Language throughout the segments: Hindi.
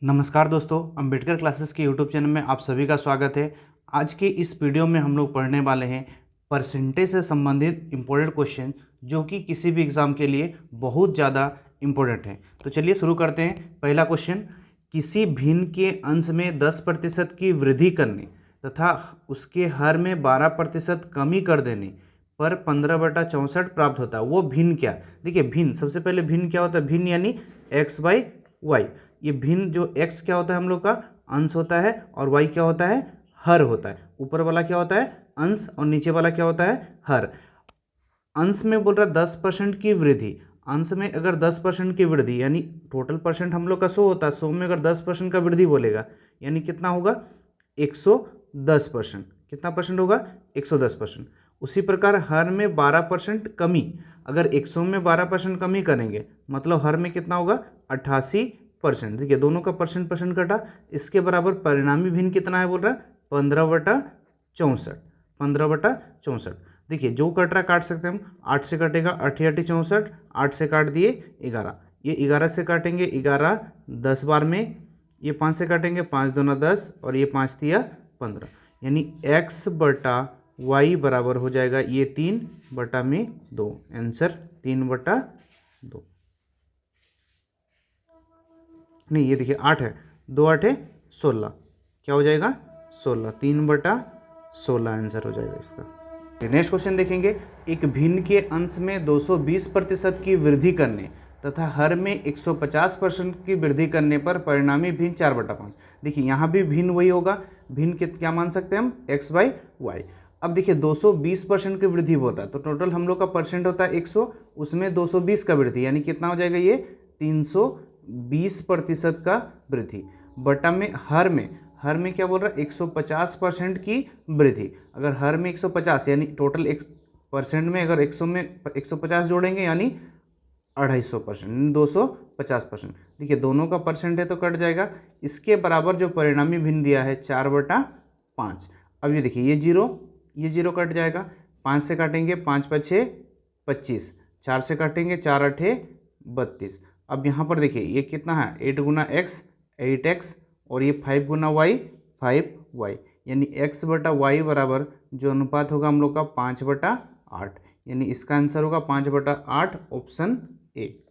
नमस्कार दोस्तों, अंबेडकर क्लासेस के यूट्यूब चैनल में आप सभी का स्वागत है। आज के इस वीडियो में हम लोग पढ़ने वाले हैं परसेंटेज से संबंधित इम्पोर्टेंट क्वेश्चन जो कि किसी भी एग्ज़ाम के लिए बहुत ज़्यादा इम्पोर्टेंट है। तो चलिए शुरू करते हैं। पहला क्वेश्चन, किसी भिन्न के अंश में 10% की वृद्धि करने तथा उसके हर में 12% कमी कर देने पर 15/64 प्राप्त होता है। वो भिन्न क्या? देखिए भिन्न, सबसे पहले भिन्न क्या होता है? भिन्न यानी x बाई वाई। ये भिन्न जो x क्या होता है हम लोग का अंश होता है और y क्या होता है? हर होता है। ऊपर वाला क्या होता है? अंश और नीचे वाला क्या होता है? हर। अंश में बोल रहा 10% की वृद्धि। अंश में अगर 10% की वृद्धि यानी टोटल परसेंट हम लोग का 100 होता है, 100 में अगर 10% का वृद्धि बोलेगा यानी कितना होगा? 110%। कितना परसेंट होगा? 110%। उसी प्रकार हर में 12% कमी, अगर 100 में 12% कमी करेंगे मतलब हर में कितना होगा? 88%। देखिए दोनों का परसेंट कटा, इसके बराबर परिणामी भिन्न कितना है बोल रहा है? 15/64। 15/64। देखिए जो कट रहा काट सकते हैं हम। 8 से कटेगा 8 8 64, 8 से काट दिए 11, ये 11 से काटेंगे 11 10 बार में, ये 5 से काटेंगे 5 दूना 10 और ये 5 तिया 15, यानी x बटा y बराबर हो जाएगा ये 3/2। आंसर 3/2। नहीं ये देखिए 8 है, 2 8 16, क्या हो जाएगा? 16। 3/16 आंसर हो जाएगा इसका। नेक्स्ट क्वेश्चन देखेंगे, एक भिन्न के अंश में 220% की वृद्धि करने तथा हर में 150% की वृद्धि करने पर परिणामी भिन्न 4/5। देखिए यहाँ भी भिन्न वही होगा। भिन्न के क्या मान सकते हैं हम? x by Y. अब देखिए 220% की वृद्धि बोल रहा है तो टोटल हम लोग का परसेंट होता है 100, उसमें 220 का वृद्धि यानी कितना हो जाएगा? ये 320% का वृद्धि बटा में हर में क्या बोल रहा है? 150% की वृद्धि। अगर हर में 150 यानी टोटल 1% में अगर 100 में 150 जोड़ेंगे यानी 250%, 250%। देखिए दोनों का परसेंट है तो कट जाएगा। इसके बराबर जो परिणामी भिन्न दिया है 4/5। अब ये देखिए ये जीरो कट जाएगा। 5 से काटेंगे 5 5 25, 4 से काटेंगे 4 8 32। अब यहाँ पर देखिए ये कितना है? 8 गुना x 8x और ये 5 गुना y 5y, यानी x बटा वाई बराबर जो अनुपात होगा हम लोग का 5/8, यानी इसका आंसर होगा 5/8, ऑप्शन ए।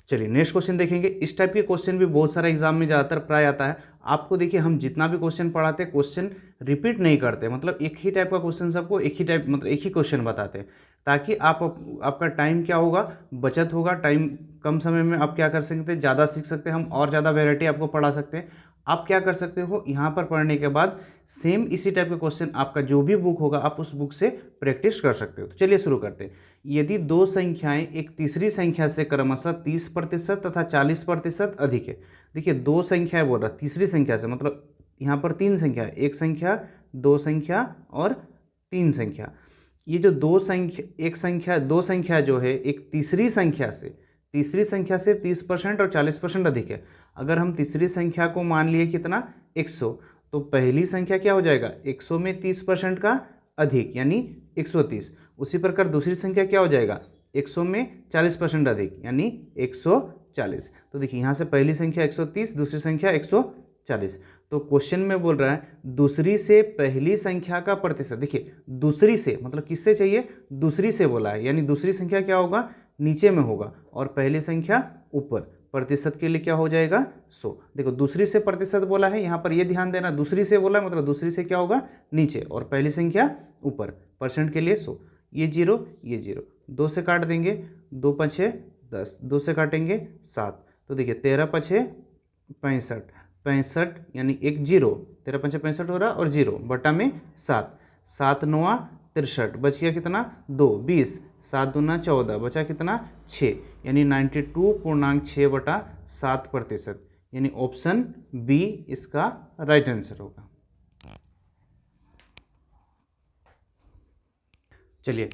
चलिए नेक्स्ट क्वेश्चन देखेंगे। इस टाइप के क्वेश्चन भी बहुत सारा एग्जाम में ज़्यादातर प्राय आता है। आपको देखिए हम जितना भी क्वेश्चन पढ़ाते हैं क्वेश्चन रिपीट नहीं करते, मतलब एक ही टाइप का क्वेश्चन सबको एक ही टाइप मतलब एक ही क्वेश्चन बताते हैं ताकि आपका टाइम क्या होगा? बचत होगा। टाइम कम समय में आप क्या कर सकते हैं? ज़्यादा सीख सकते हैं हम और ज़्यादा वेराइटी आपको पढ़ा सकते हैं। आप क्या कर सकते हो? यहाँ पर पढ़ने के बाद सेम इसी टाइप के क्वेश्चन आपका जो भी बुक होगा आप उस बुक से प्रैक्टिस कर सकते हो। तो चलिए शुरू करते हैं। यदि दो संख्याएं एक तीसरी संख्या से क्रमशः 30% तथा 40% अधिक है। देखिए दो संख्याएं बोल रहा, तीसरी संख्या से मतलब यहाँ पर तीन संख्या है, एक संख्या, दो संख्या और तीन संख्या। ये जो दो संख्या जो है एक तीसरी संख्या से 30% और 40% अधिक है। अगर हम तीसरी संख्या को मान लिए कितना? 100, तो पहली संख्या क्या हो जाएगा? 100 में 30% का अधिक यानी 130। उसी प्रकार दूसरी संख्या क्या हो जाएगा? 100 में 40% अधिक यानी 140। तो देखिए यहाँ से पहली संख्या 130, दूसरी संख्या 140। तो क्वेश्चन में बोल रहा है दूसरी से पहली संख्या का प्रतिशत। देखिए दूसरी से मतलब किससे चाहिए? दूसरी से बोला है, यानी दूसरी संख्या क्या होगा? नीचे में होगा और पहली संख्या ऊपर। प्रतिशत के लिए क्या हो जाएगा? 100। देखो दूसरी से प्रतिशत बोला है, यहाँ पर ये ध्यान देना, दूसरी से बोला है मतलब दूसरी से क्या होगा? नीचे और पहली संख्या ऊपर। परसेंट के लिए 100। ये जीरो, 2 से काट देंगे, 2 5 10, 2 से काटेंगे 7। तो देखिए 13 5 65 यानी एक जीरो, 13 5 65 हो रहा और जीरो बटा में 7, 7 9 63, बच गया कितना? 2 20, 7 दूना 14, बचा कितना? 6, यानी 92.6/7%, यानी ऑप्शन बी इसका राइट आंसर होगा। चलिए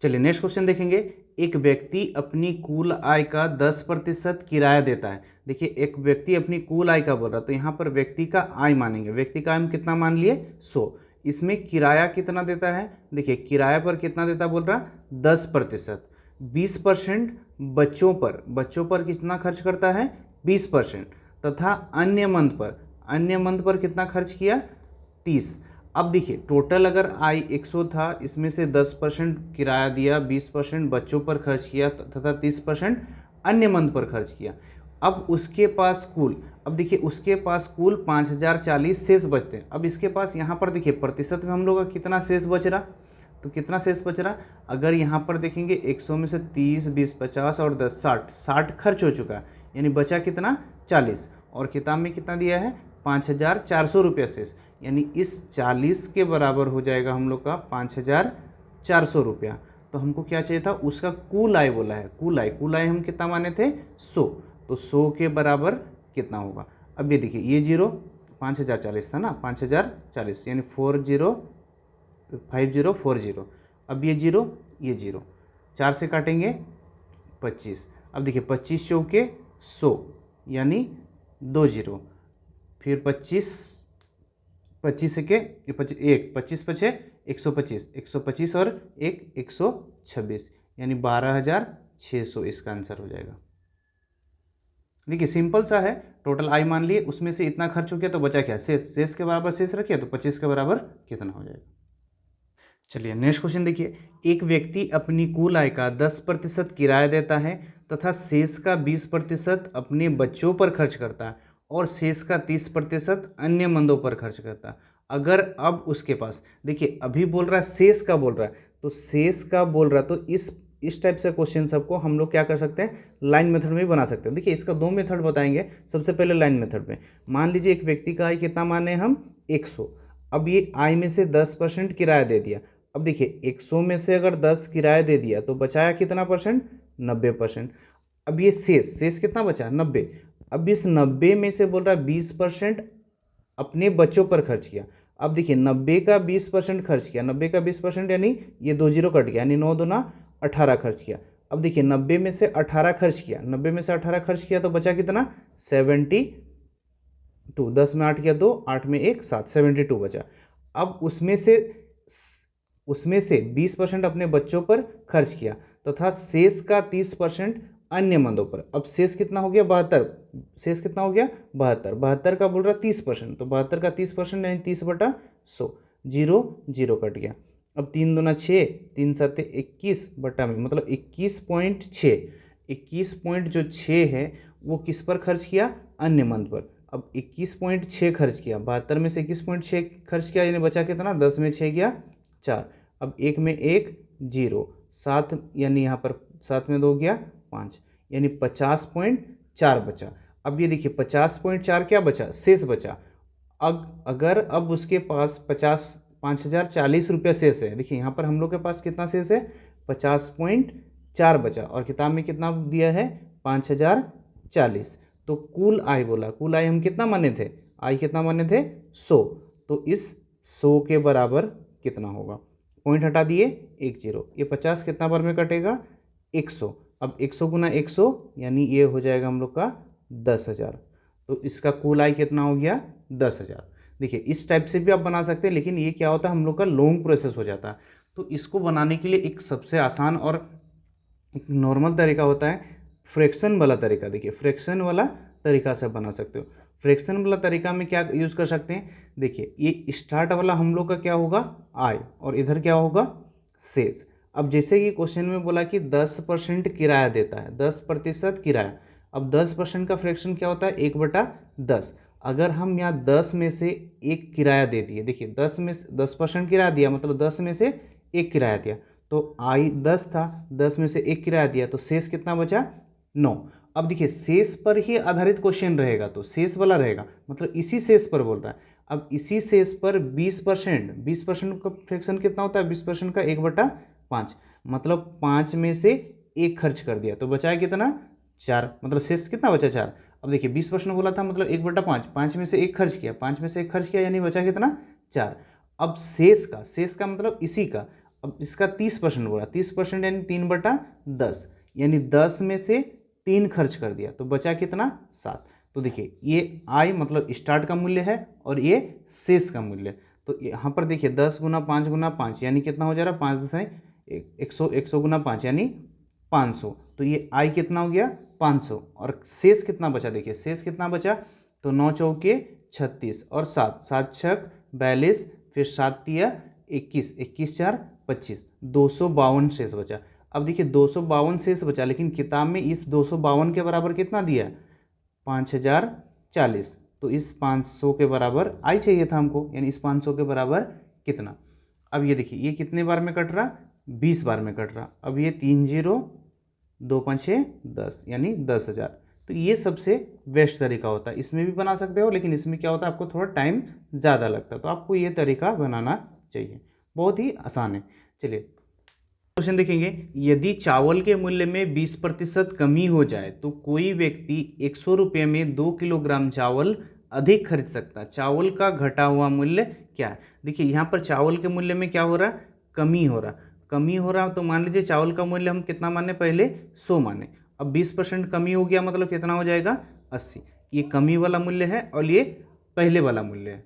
नेक्स्ट क्वेश्चन देखेंगे। एक व्यक्ति अपनी कुल आय का 10% किराया देता है। देखिए एक व्यक्ति अपनी कुल आय का बोल रहा है तो यहाँ पर व्यक्ति का आय मानेंगे। व्यक्ति का आय हम कितना मान लिए? 100। इसमें किराया कितना देता है? देखिए किराया पर कितना देता बोल रहा? 10%। 20% बच्चों पर कितना खर्च करता है 20%, तथा अन्य मंथ पर कितना खर्च किया 30। अब देखिए टोटल अगर आय 100 था, इसमें से 10% किराया दिया, 20% बच्चों पर खर्च किया तथा 30% अन्य मंथ पर खर्च किया। अब उसके पास कुल, अब देखिए उसके पास कुल 5040 शेष बचते हैं। अब इसके पास यहाँ पर देखिए प्रतिशत में हम लोग का कितना शेष बच रहा, तो कितना शेष बच रहा, अगर यहाँ पर देखेंगे 100 में से 30, 20, 50 और 10 60 खर्च हो चुका है, यानी बचा कितना 40, और किताब में कितना दिया है 5400 रुपये शेष, यानी इस 40 के बराबर हो जाएगा हम लोग का 5400 रुपया। तो हमको क्या चाहिए था, उसका कुल आय बोला है, कुल आय हम कितना माने थे 100, तो 100 के बराबर कितना होगा। अब ये देखिए ये जीरो 5040 था ना, 5040 यानी 5040। अब ये जीरो 4 से काटेंगे 25। अब देखिए 25 चौके 100 यानी 2 जीरो, फिर 25 से के 25 पचे 125 और 126 यानी 12600 इसका आंसर हो जाएगा। देखिए सिंपल सा है, टोटल आय मान लिए, उसमें से इतना खर्च हो गया तो बचा क्या शेष के बराबर शेष रखिए, तो 25 के बराबर कितना हो जाएगा। चलिए नेक्स्ट क्वेश्चन देखिए, एक व्यक्ति अपनी कुल आय का 10% किराया देता है तथा शेष का 20% अपने बच्चों पर खर्च करता है और शेष का 30% अन्य मंदों पर खर्च करता है। अगर अब उसके पास, देखिए अभी बोल रहा है शेष का बोल रहा है, तो शेष का बोल रहा है, तो इस टाइप से क्वेश्चन सबको हम लोग क्या कर सकते हैं, लाइन मेथड में भी बना सकते हैं। देखिए इसका 2 मेथड बताएंगे। सबसे पहले लाइन मेथड में मान लीजिए एक व्यक्ति का आय कितना माने हम 100, अब ये आय में से 10% किराया दे दिया। अब देखिए 100 में से अगर 10 किराया दे दिया तो बचाया कितना परसेंट 90%। अब ये शेष कितना बचा 90। अब इस 90 में से बोल रहा है 20% अपने बच्चों पर खर्च किया। अब देखिए 90 का 20% खर्च किया, 90 का 20% यानी ये 2 जीरो कट गया, यानी 9 दूना 18 खर्च किया। अब देखिए 90 में से 18 खर्च किया, 90 में से 18 खर्च किया तो बचा कितना 72। 10 में 8 किया 2, 8 में 1 7, 72 बचा। अब उसमें से 20% अपने बच्चों पर खर्च किया तथा शेष का 30% अन्य मंदों पर। अब शेष कितना हो गया 72, शेष कितना हो गया 72 का बोल रहा 30%, तो 72 का 30% यानी 30/100, जीरो कट गया। अब 3 दूना 6, 3 7 21 बटा में, मतलब 21.6 है वो किस पर खर्च किया अन्य मंद पर। अब 21.6 खर्च किया, 72 में से 21.6 खर्च किया, यानी बचा कितना 10 में 6 गया 4। अब 1 में 1 0, 7 यानी यहाँ पर 7 में 2 गया 5, यानी 50.4 बचा। अब ये देखिए 50.4 क्या बचा शेष बचा। अगर अब उसके पास 5040 रुपया शेष है, देखिए यहाँ पर हम लोग के पास कितना शेष है 50.4 बचा, और किताब में कितना दिया है 5040। तो कुल आय बोला, कुल आय हम कितना माने थे, आय कितना माने थे 100, तो इस 100 के बराबर कितना होगा, पॉइंट हटा दिए 1 जीरो, ये 50 कितना बार में कटेगा 100। अब 100 गुना 100 यानी ये हो जाएगा हम लोग का 10,000, तो इसका कुल आय कितना हो गया 10,000। देखिए इस टाइप से भी आप बना सकते हैं, लेकिन ये क्या होता है हम लोग का लॉन्ग प्रोसेस हो जाता है। तो इसको बनाने के लिए एक सबसे आसान और एक नॉर्मल तरीका होता है फ्रैक्शन वाला तरीका। देखिए फ्रैक्शन वाला तरीका से बना सकते हो। फ्रैक्शन वाला तरीका में क्या यूज़ कर सकते हैं, देखिए ये स्टार्ट वाला हम लोग का क्या होगा आय, और इधर क्या होगा शेष। अब जैसे कि क्वेश्चन में बोला कि 10% किराया देता है, 10% किराया। अब 10% का फ्रैक्शन क्या होता है 1/10। अगर हम यहाँ 10 में से 1 किराया दे दिए, देखिए 10% किराया दिया, मतलब 10 में से 1 किराया दिया, तो आय 10 था, 10 में से 1 किराया दिया, तो शेष कितना बचा 9। अब देखिए शेष पर ही आधारित क्वेश्चन रहेगा, तो शेष वाला रहेगा, मतलब इसी शेष पर बोल रहा है। अब इसी शेष पर 20% का फ्रैक्शन कितना होता है 20% का 1/5, मतलब 5 में से 1 खर्च कर दिया, तो बचा कितना 4, मतलब शेष कितना बचा 4। अब देखिए 20% बोला था, मतलब 1/5, 5 में से 1 खर्च किया, 5 में से 1 खर्च किया, यानी बचा कितना 4। अब शेष का मतलब इसी का, अब इसका 30% बोला, 30% यानी 3/10, यानी 10 में से 3 खर्च कर दिया, तो बचा कितना 7। तो देखिए ये आय मतलब स्टार्ट का मूल्य है और ये शेष का मूल्य। तो यहाँ पर देखिए 10 गुना 5 गुना 5 यानी कितना हो जा रहा है 5 100 गुना 5 यानी 500। तो ये आई कितना हो गया 500, और शेष कितना बचा, देखिए शेष कितना बचा, तो 9 चौके 36 और 7 7 छक 42, फिर 7 तिया 21, 21 4 25, 252 शेष बचा। अब देखिए 252 शेष बचा, लेकिन किताब में इस 252 के बराबर कितना दिया है 5040, तो इस 500 के बराबर आई चाहिए था हमको, यानी इस 500 के बराबर कितना। अब ये देखिए ये कितने बार में कट रहा, 20 बार में कट रहा। अब ये 3 0 2 5 10, यानी 10,000। तो ये सबसे बेस्ट तरीका होता है, इसमें भी बना सकते हो, लेकिन इसमें क्या होता है आपको थोड़ा टाइम ज़्यादा लगता है, तो आपको ये तरीका बनाना चाहिए, बहुत ही आसान है। चलिए क्वेश्चन देखेंगे, यदि चावल के मूल्य में 20% कमी हो जाए तो कोई व्यक्ति 100 रुपये में 2 किलोग्राम चावल अधिक खरीद सकता है, चावल का घटा हुआ मूल्य क्या है। देखिए यहाँ पर चावल के मूल्य में क्या हो रहा, कमी हो रहा, तो मान लीजिए चावल का मूल्य हम कितना माने, पहले 100 माने, अब 20% कमी हो गया, मतलब कितना हो जाएगा 80। ये कमी वाला मूल्य है और ये पहले वाला मूल्य है,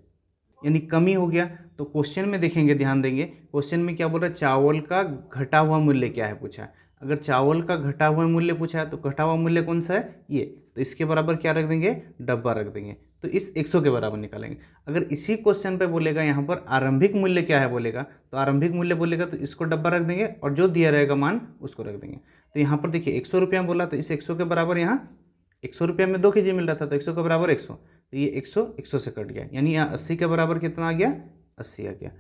यानी कमी हो गया। तो क्वेश्चन में देखेंगे, ध्यान देंगे, क्वेश्चन में क्या बोल रहा है, चावल का घटा हुआ मूल्य क्या है पूछा है। अगर चावल का घटा हुआ मूल्य पूछा है तो घटा हुआ मूल्य कौन सा है, ये, तो इसके बराबर क्या रख देंगे, डब्बा रख देंगे, तो इस 100 के बराबर निकालेंगे। अगर इसी क्वेश्चन पे बोलेगा यहाँ पर आरंभिक मूल्य क्या है बोलेगा, तो आरंभिक मूल्य बोलेगा तो इसको डब्बा रख देंगे, और जो दिया रहेगा मान उसको रख देंगे। तो यहाँ पर देखिए 100 रुपया बोला, तो इस 100 के बराबर यहाँ 100 रुपया में 2 kg मिल रहा था, तो 100 के बराबर 100, तो ये 100 से कट गया, यानी यहाँ 80 के बराबर कितना आ गया, 80 आ गया।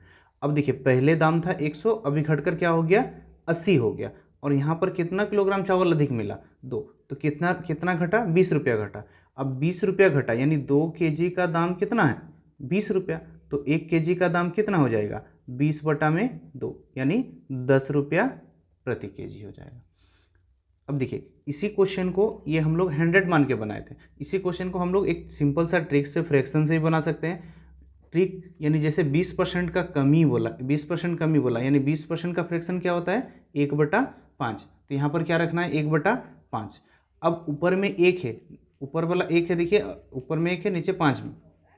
अब देखिए पहले दाम था 100, अभी घटकर क्या हो गया 80 हो गया, और यहाँ पर कितना किलोग्राम चावल अधिक मिला, 2, तो कितना घटा, 20 रुपया घटा। अब 20 रुपया घटा, यानी 2 kg का दाम कितना है 20 रुपया, तो 1 kg का दाम कितना हो जाएगा 20/2, यानी 10 रुपया प्रति kg हो जाएगा। अब देखिए इसी क्वेश्चन को ये हम लोग 100 मान के बनाए थे, इसी क्वेश्चन को हम लोग एक सिंपल सा ट्रिक से, फ्रैक्शन से भी बना सकते हैं। ट्रिक यानी जैसे 20% का कमी बोला, 20% कमी बोला, यानी 20% का फ्रैक्शन क्या होता है 1/5, तो यहाँ पर क्या रखना है 1/5। अब ऊपर में 1 है, ऊपर वाला 1 है, देखिए ऊपर में 1 है, नीचे 5 में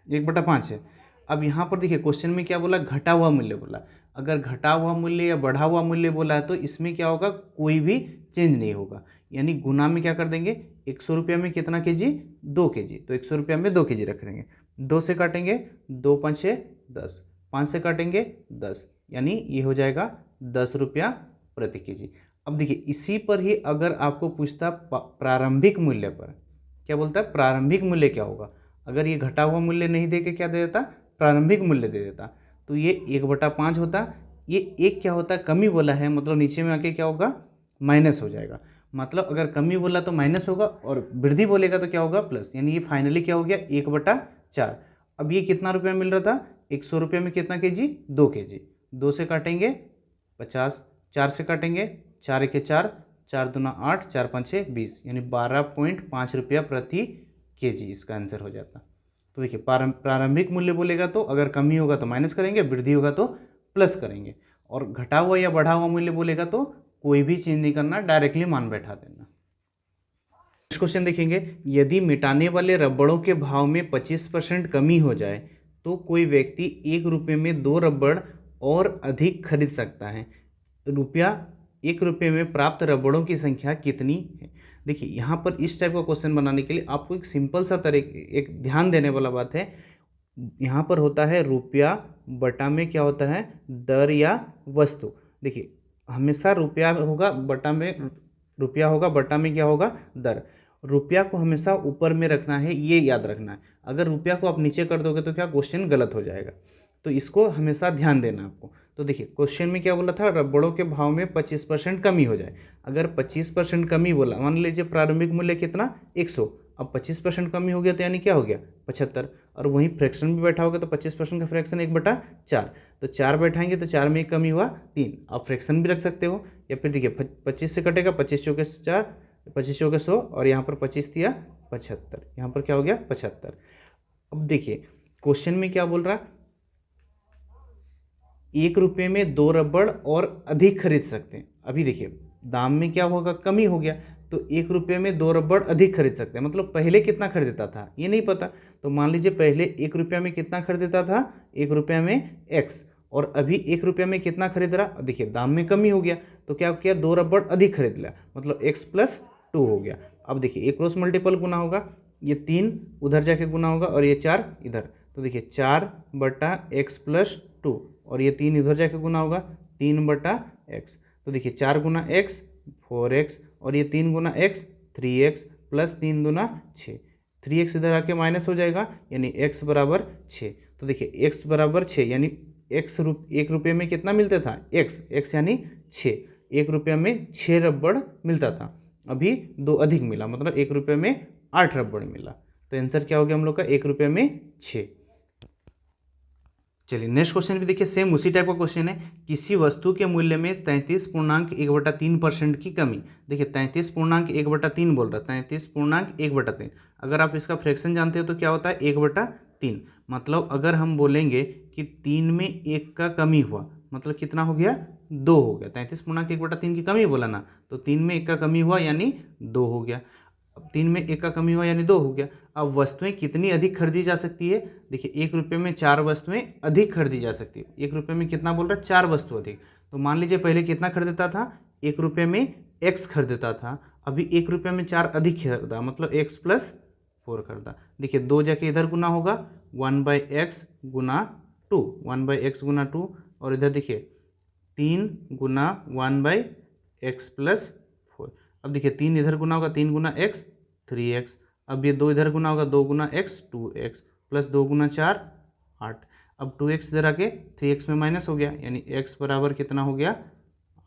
1/5 है। अब यहाँ पर देखिए क्वेश्चन में क्या बोला, घटा हुआ मूल्य बोला। अगर घटा हुआ मूल्य या बढ़ा हुआ मूल्य बोला है तो इसमें क्या होगा, कोई भी चेंज नहीं होगा, यानी गुना में क्या कर देंगे, 100 रुपया में कितना kg 2 kg, तो 100 रुपया में 2 kg रख देंगे, 2 से काटेंगे 2 5 10, 5 से काटेंगे 10, यानी ये हो जाएगा 10 रुपया प्रति kg। अब देखिए इसी पर ही अगर आपको पूछता प्रारंभिक मूल्य पर, क्या बोलता है प्रारंभिक मूल्य क्या होगा, अगर ये घटा हुआ मूल्य नहीं दे के क्या दे देता, प्रारंभिक मूल्य दे देता, तो ये 1/5 होता। ये एक क्या होता है, कमी बोला है, मतलब नीचे में आके क्या होगा माइनस हो जाएगा, मतलब अगर कमी बोला तो माइनस होगा, और वृद्धि बोलेगा तो क्या होगा प्लस, यानी ये फाइनली क्या हो गया 1/4। अब ये कितना रुपया मिल रहा था 100 रुपये में कितना kg 2 kg, 2 से काटेंगे 50, 4 से काटेंगे 4 1 4, 4 दूना 8, 4 5 20, यानी 12.5 रुपया प्रति kg इसका आंसर हो जाता। तो देखिए प्रारंभिक मूल्य बोलेगा तो अगर कमी होगा तो माइनस करेंगे, वृद्धि होगा तो प्लस करेंगे, और घटा हुआ या बढ़ा हुआ मूल्य बोलेगा तो कोई भी चेंज नहीं करना, डायरेक्टली मान बैठा देना। नेक्स्ट क्वेश्चन देखेंगे, यदि मिटाने वाले रबड़ों के भाव में 25% कमी हो जाए तो कोई व्यक्ति 1 रुपये में 2 रबड़ और अधिक खरीद सकता है, 1 रुपये में प्राप्त रबड़ों की संख्या कितनी है। देखिए यहाँ पर इस टाइप का क्वेश्चन बनाने के लिए आपको एक सिंपल सा एक ध्यान देने वाला बात है, यहाँ पर होता है रुपया बटा में क्या होता है दर या वस्तु। देखिए हमेशा रुपया होगा बटा में, रुपया होगा बटा में क्या होगा दर, रुपया को हमेशा ऊपर में रखना है, ये याद रखना है। अगर रुपया को आप नीचे कर दोगे तो क्या क्वेश्चन गलत हो जाएगा, तो इसको हमेशा ध्यान देना आपको। तो देखिए क्वेश्चन में क्या बोला था, रबड़ों के भाव में 25% कमी हो जाए। अगर 25% कमी बोला, मान लीजिए प्रारंभिक मूल्य कितना 100, अब 25% कमी हो गया तो यानी क्या हो गया 75, और वहीं फ्रैक्शन भी बैठा होगा तो 25% का फ्रैक्शन 1/4, तो 4 बैठाएंगे तो 4 में एक कमी हुआ 3, आप फ्रैक्शन भी रख सकते हो, या फिर देखिए 25 से कटेगा 25 चौके 4, 25 चौके 100, और यहाँ पर 25 दिया 75, यहाँ पर क्या हो गया 75। अब देखिए क्वेश्चन में क्या बोल रहा है, 1 रुपये में 2 रबड़ और अधिक खरीद सकते हैं। अभी देखिए दाम में क्या होगा कमी हो गया, तो 1 रुपये में 2 रबड़ अधिक खरीद सकते हैं, मतलब पहले कितना खरीदता था ये नहीं पता, तो मान लीजिए पहले 1 रुपया में कितना खरीदता था 1 रुपया में x, और अभी 1 रुपया में कितना खरीद रहा, देखिए दाम में कमी हो गया तो क्या किया, 2 रबड़ अधिक खरीद लिया, मतलब x+2 हो गया। अब देखिए एक क्रॉस मल्टीपल गुना होगा, ये 3 उधर जाके गुना होगा और ये 4 इधर, तो देखिए 4/x+2 और ये 3 इधर जाके गुना होगा 3/x, तो देखिए 4 गुना x 4x और ये 3 गुना x 3x प्लस 3 दूना 6, 3x इधर आके माइनस हो जाएगा यानी x बराबर 6। तो देखिए x बराबर 6 यानी एक रुपये में कितना मिलता था, x यानी 6, 1 रुपये में 6 रबड़ मिलता था, अभी 2 अधिक मिला, मतलब 1 रुपये में 8 रबड़ मिला। तो आंसर क्या हो गया हम लोग का, 1 रुपये में 6। चलिए नेक्स्ट क्वेश्चन भी देखिए, सेम उसी टाइप का क्वेश्चन है। किसी वस्तु के मूल्य में 33.1/3% की कमी। देखिए 33.1/3 बोल रहा है, 33.1/3। अगर आप इसका फ्रैक्शन जानते हो तो क्या होता है, 1/3। मतलब अगर हम बोलेंगे कि 3 में 1 का कमी हुआ, मतलब कितना हो गया, 2 हो गया। 33.1/3 की कमी बोला ना, तो 3 में 1 का कमी हुआ यानी 2 हो गया। अब 3 में 1 का कमी हुआ यानी 2 हो गया। अब वस्तुएं कितनी अधिक खरीदी जा सकती है, देखिए 1 रुपये में 4 वस्तुएं अधिक खरीदी जा सकती है। 1 रुपये में कितना बोल रहा है, 4 वस्तु अधिक। तो मान लीजिए पहले कितना खरीदता था, 1 रुपये में x खरीदता था, अभी 1 रुपये में 4 अधिक खरीदा, मतलब x+4 खरीदा। देखिए 2 जाके इधर गुना होगा 1/x गुना 2, 1/x गुना 2, और इधर देखिए 3 गुना 1/x+4। अब देखिए 3 इधर गुना होगा 3 गुना x 3x, अब ये 2 इधर गुना होगा 2 गुना x 2x प्लस 2 गुना 4 8। अब 2x इधर आके 3x में माइनस हो गया यानी x बराबर कितना हो गया,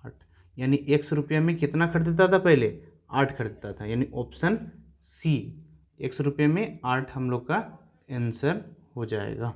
8। यानी x रुपये में कितना खरीदता था, पहले 8 खरीदता था, यानी ऑप्शन सी x रुपये में 8 हम लोग का आंसर हो जाएगा।